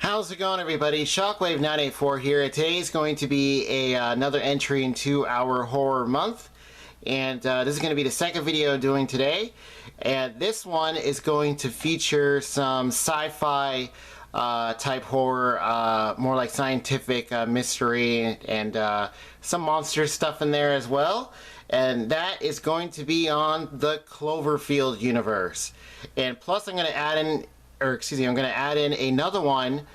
How's it going, everybody? Shockwave984 here. Today is going to be another entry into our horror month, and this is going to be the second video I'm doing today. And this one is going to feature some sci-fi type horror, more like scientific mystery, and some monster stuff in there as well. And that is going to be on the Cloverfield universe. And plus, I'm going to add in. I'm going to add in another one,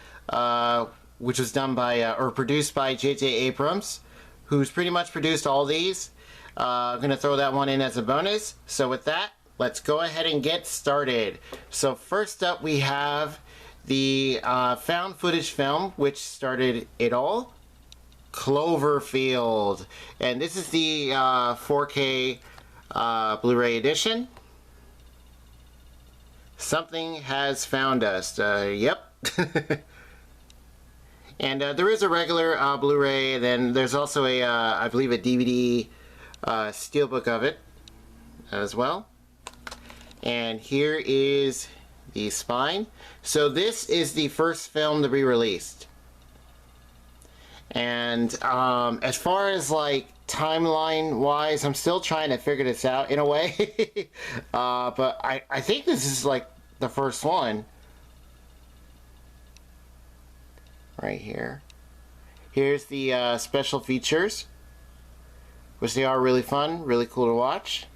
which was done by, or produced by J.J. Abrams, who's pretty much produced all these. I'm going to throw that one in as a bonus. So with that, let's go ahead and get started. So first up, we have the found footage film, which started it all, Cloverfield. And this is the 4K Blu-ray edition. Something has found us. Yep. And there is a regular Blu-ray, and then there's also a, I believe, a DVD steelbook of it as well. And here is the spine. So this is the first film to be released. And as far as like timeline wise, I'm still trying to figure this out in a way. But I think this is like the first one right here. Here's the special features, which they are really fun, really cool to watch,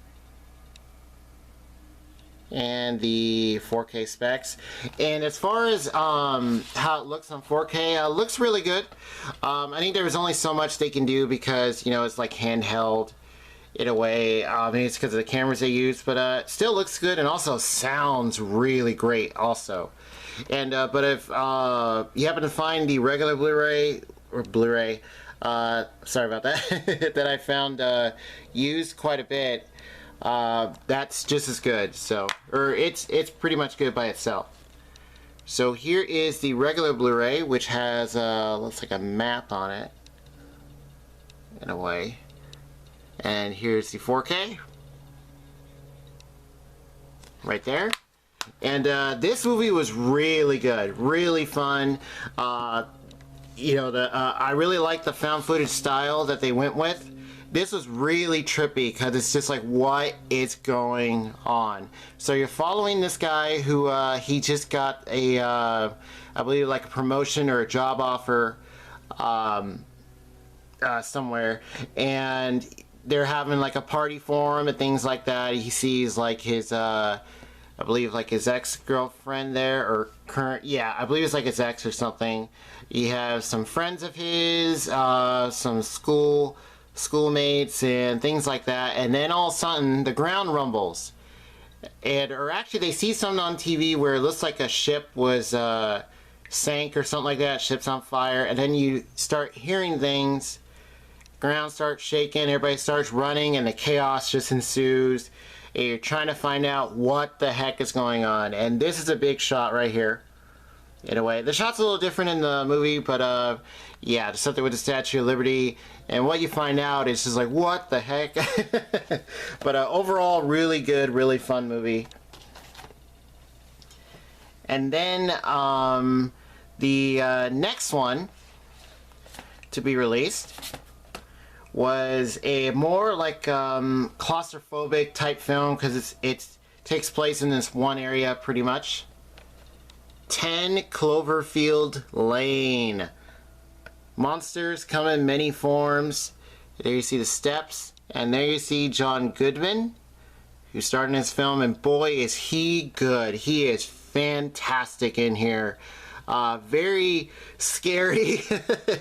and the 4K specs. And as far as how it looks on 4K, it looks really good. I think there's only so much they can do because, you know, it's like handheld in a way. Maybe it's because of the cameras they use, but it still looks good and also sounds really great also. And but if you happen to find the regular Blu-ray sorry about that that I found used quite a bit, that's just as good. So, or it's pretty much good by itself. So here is the regular Blu-ray, which has looks like a map on it in a way. And here's the 4K right there. And this movie was really good, really fun. You know, I really like the found footage style that they went with. This was really trippy because it's just like, what is going on? So you're following this guy who he just got a, I believe, like a promotion or a job offer somewhere, and they're having like a party for him and things like that. He sees like his, I believe like his ex-girlfriend there, or current, yeah, I believe it's like his ex or something. He has some friends of his, some schoolmates and things like that, and then all of a sudden the ground rumbles, and or actually they see something on TV where it looks like a ship was sank or something like that. Ship's on fire, and then you start hearing things. Ground starts shaking, everybody starts running, and the chaos just ensues. And you're trying to find out what the heck is going on. And this is a big shot right here, in a way. The shot's a little different in the movie, but yeah, there's something with the Statue of Liberty. And what you find out is just like, what the heck? But overall, really good, really fun movie. And then the next one to be released was a more like claustrophobic type film, because it takes place in this one area pretty much. 10 Cloverfield Lane. Monsters come in many forms. There you see the steps, and there you see John Goodman, who starred in this film, and boy is he good. He is fantastic in here. Very scary,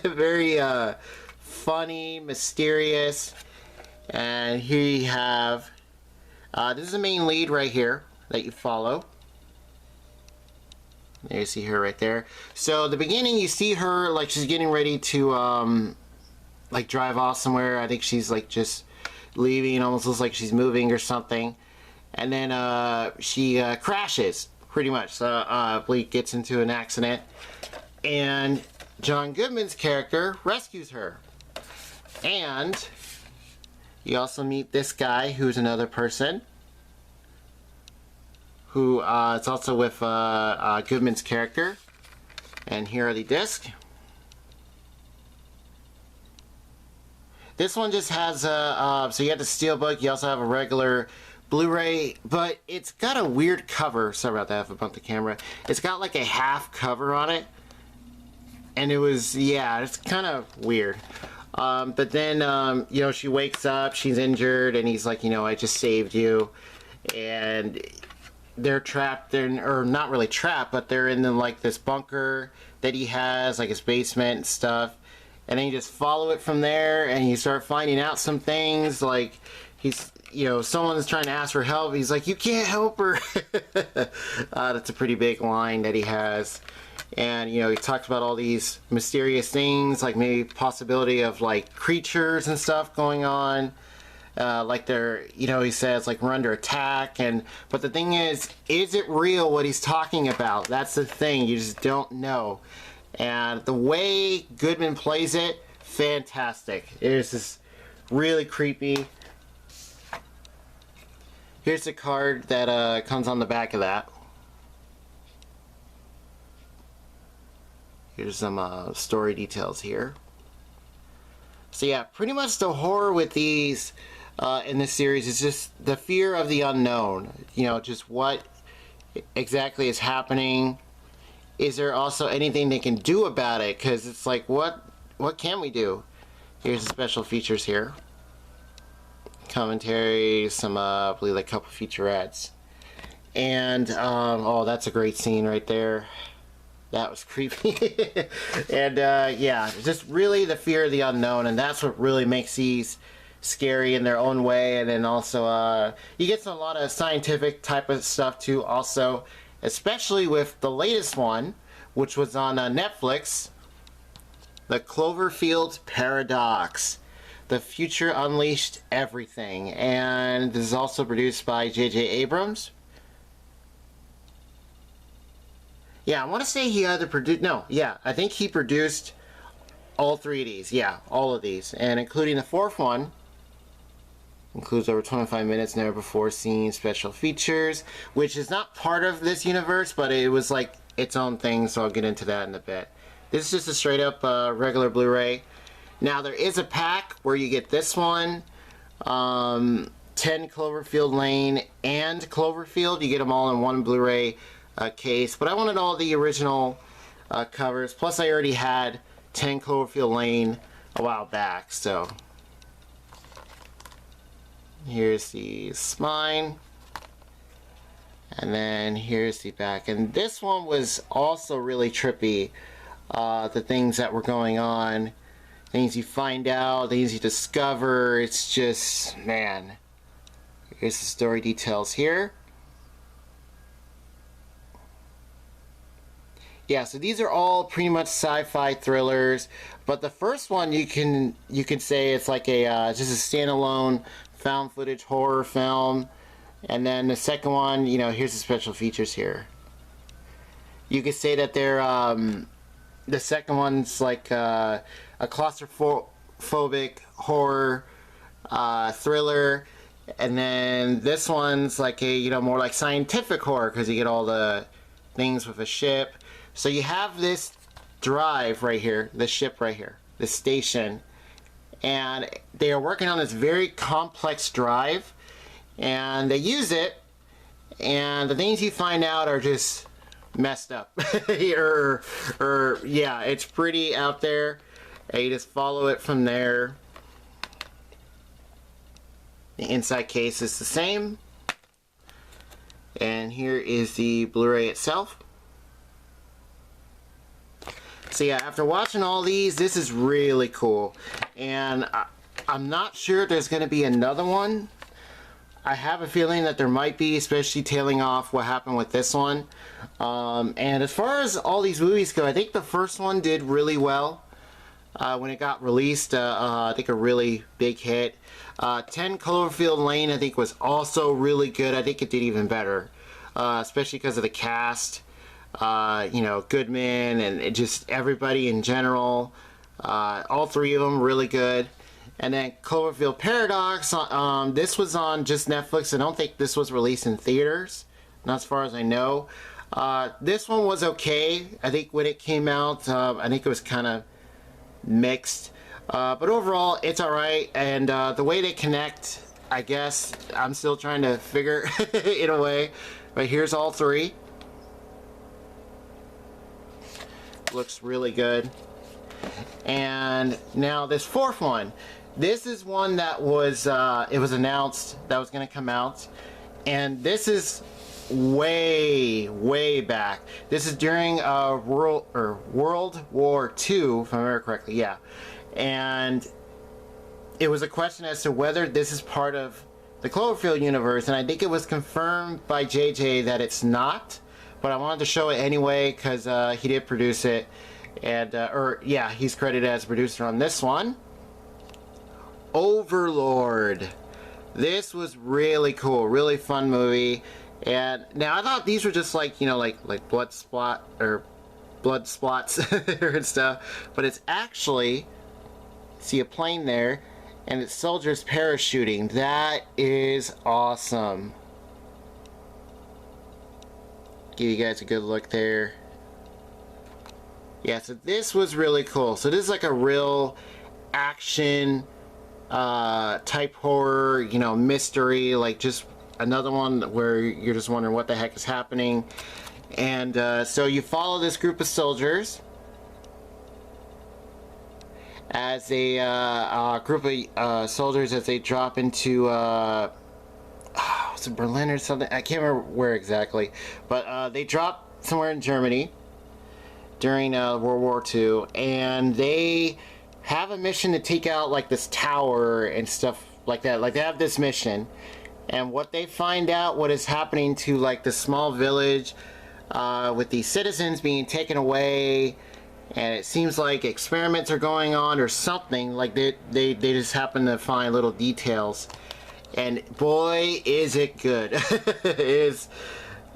very funny, mysterious. And here you have, this is the main lead right here that you follow. There you see her right there. So the beginning, you see her like she's getting ready to like drive off somewhere. I think she's like just leaving, almost looks like she's moving or something. And then she crashes pretty much. So Bleak gets into an accident, and John Goodman's character rescues her. And you also meet this guy, who's another person who is also with Goodman's character. And here are the discs. This one just has a, so you have the steelbook, you also have a regular Blu-ray, but it's got a weird cover. Sorry about that, if I bumped the camera. It's got like a half cover on it. And it was, yeah, it's kind of weird. But then, you know, she wakes up, she's injured, and he's like, you know, I just saved you. And they're trapped in, or not really trapped, but they're in like this bunker that he has, like his basement and stuff. And then you just follow it from there, and you start finding out some things, like he's, you know, someone's trying to ask for help. He's like, you can't help her. That's a pretty big line that he has. And, you know, he talks about all these mysterious things, like maybe possibility of like creatures and stuff going on. Like they're, you know, he says like we're under attack, and but the thing is it real what he's talking about? That's the thing, you just don't know. And the way Goodman plays it, fantastic. It is just really creepy. Here's the card that comes on the back of that. Here's some story details here. So yeah, pretty much the horror with these in this series is just the fear of the unknown. You know, just what exactly is happening. Is there also anything they can do about it? Because it's like, what can we do? Here's the special features here. Commentary, some, I believe like a couple featurettes. And, oh, that's a great scene right there. That was creepy. And, yeah, just really the fear of the unknown, and that's what really makes these scary in their own way. And then also, you get a lot of scientific type of stuff too, also. Especially with the latest one, which was on Netflix, the Cloverfield Paradox. The Future Unleashed Everything. And this is also produced by J.J. Abrams. Yeah, I want to say he either produced... No, yeah, I think he produced all three of these. Yeah, all of these. And including the fourth one. Includes over 25 minutes never before seen special features, which is not part of this universe, but it was like its own thing, so I'll get into that in a bit. This is just a straight up regular Blu-ray. Now there is a pack where you get this one, 10 Cloverfield Lane and Cloverfield. You get them all in one Blu-ray case, but I wanted all the original covers, plus I already had 10 Cloverfield Lane a while back, so... Here's the spine, and then here's the back. And this one was also really trippy. The things that were going on, things you find out, things you discover. It's just, man. Here's the story details here. Yeah, so these are all pretty much sci-fi thrillers, but the first one you can say it's like a just a standalone found footage horror film. And then the second one, you know, here's the special features here. You could say that they're the second one's like a claustrophobic horror thriller, and then this one's like a, you know, more like scientific horror, because you get all the things with a ship. So you have this drive right here, this ship right here, this station, and they are working on this very complex drive, and they use it, and the things you find out are just messed up. Yeah, it's pretty out there, and you just follow it from there. The inside case is the same, and here is the Blu-ray itself. So yeah, after watching all these, this is really cool. And I'm not sure if there's going to be another one. I have a feeling that there might be, especially tailing off what happened with this one. And as far as all these movies go, I think the first one did really well. When it got released, I think a really big hit. 10 Cloverfield Lane, I think, was also really good. I think it did even better. Especially because of the cast. You know, Goodman and just everybody in general. All three of them really good. And then Cloverfield Paradox, this was on just Netflix. I don't think this was released in theaters, not as far as I know. This one was okay. I think when it came out, I think it was kind of mixed. But overall, it's alright. And the way they connect, I guess, I'm still trying to figure in a way. But here's all three. Looks really good. And now this fourth one. This is one that was, it was announced that was going to come out. And this is way back. This is during World War II, if I remember correctly, yeah. And it was a question as to whether this is part of the Cloverfield universe, and I think it was confirmed by JJ that it's not, but I wanted to show it anyway because he did produce it, and yeah, he's credited as producer on this one. Overlord. This was really cool, really fun movie. And now I thought these were just like, you know, like blood splots and stuff, but it's actually, see a plane there, and it's soldiers parachuting. That is awesome. Give you guys a good look there. Yeah, so this was really cool. So this is like a real action type horror, you know, mystery, like just another one where you're just wondering what the heck is happening. And so you follow this group of soldiers as a group of soldiers as they drop into was it Berlin or something? I can't remember where exactly, but they drop somewhere in Germany during World War II, and they have a mission to take out like this tower and stuff like that. Like they have this mission, and what they find out what is happening to like the small village with these citizens being taken away, and it seems like experiments are going on or something. Like they just happen to find little details, and boy is it good.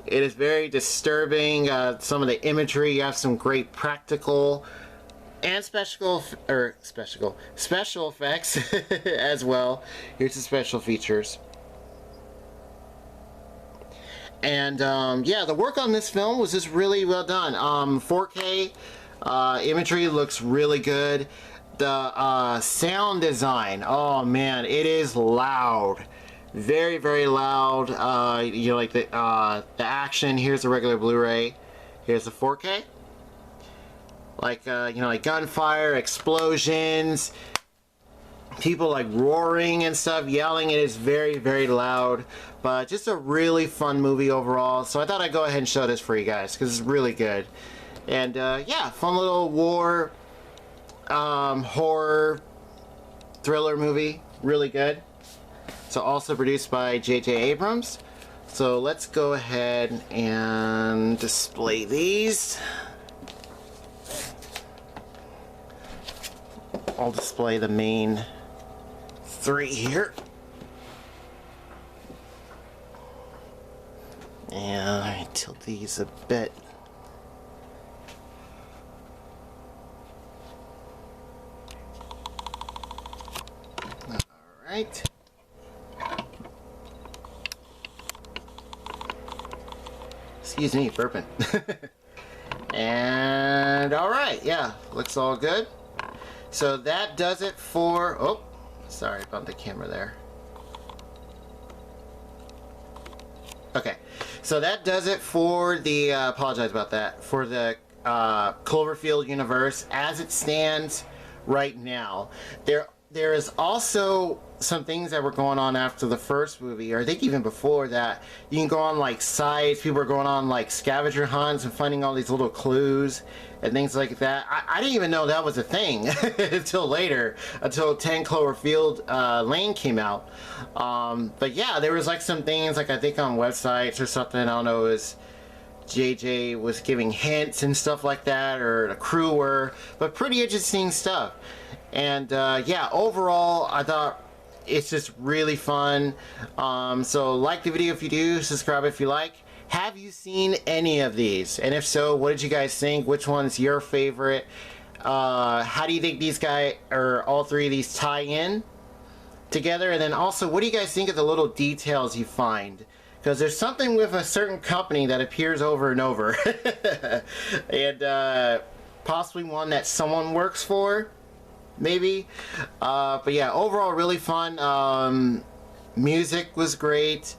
It is very disturbing. Some of the imagery, you have some great practical and special effects as well. Here's the special features. And yeah, the work on this film was just really well done. 4K imagery looks really good. The sound design, oh man, it is loud. Very, very loud. You know, like the action. Here's the regular Blu-ray. Here's the 4K. Like you know, like gunfire, explosions, people like roaring and stuff, yelling. It is very, very loud, but just a really fun movie overall. So I thought I'd go ahead and show this for you guys because it's really good. And yeah, fun little war horror thriller movie, really good. So also produced by J.J. Abrams. So let's go ahead and display these. I'll display the main three here. And I tilt these a bit. Alright. Excuse me, burping. And alright, yeah, looks all good. So that does it for, oh, sorry about the camera there. Okay, so that does it for the, apologize about that, for the Cloverfield universe as it stands right now. There is also some things that were going on after the first movie, or I think even before that. You can go on like sites, people are going on like scavenger hunts and finding all these little clues and things like that. I didn't even know that was a thing until later, until 10 Cloverfield Lane came out. But yeah, there was like some things, like I think on websites or something, I don't know, it was JJ was giving hints and stuff like that, or the crew were, but pretty interesting stuff. And yeah, overall, I thought it's just really fun. So like the video if you do, subscribe if you like. Have you seen any of these? And if so, what did you guys think? Which one's your favorite? How do you think these guys, or all three of these, tie in together? And then also, what do you guys think of the little details you find? because there's something with a certain company that appears over and over. And possibly one that someone works for, maybe. But yeah, overall really fun. Music was great.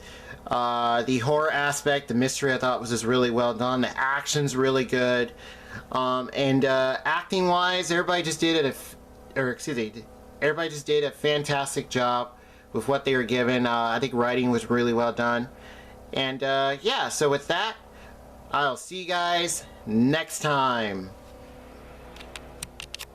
The horror aspect, the mystery, I thought was just really well done. The action's really good. And acting wise, everybody just did a fantastic job with what they were given. I think writing was really well done. And yeah, so with that, I'll see you guys next time.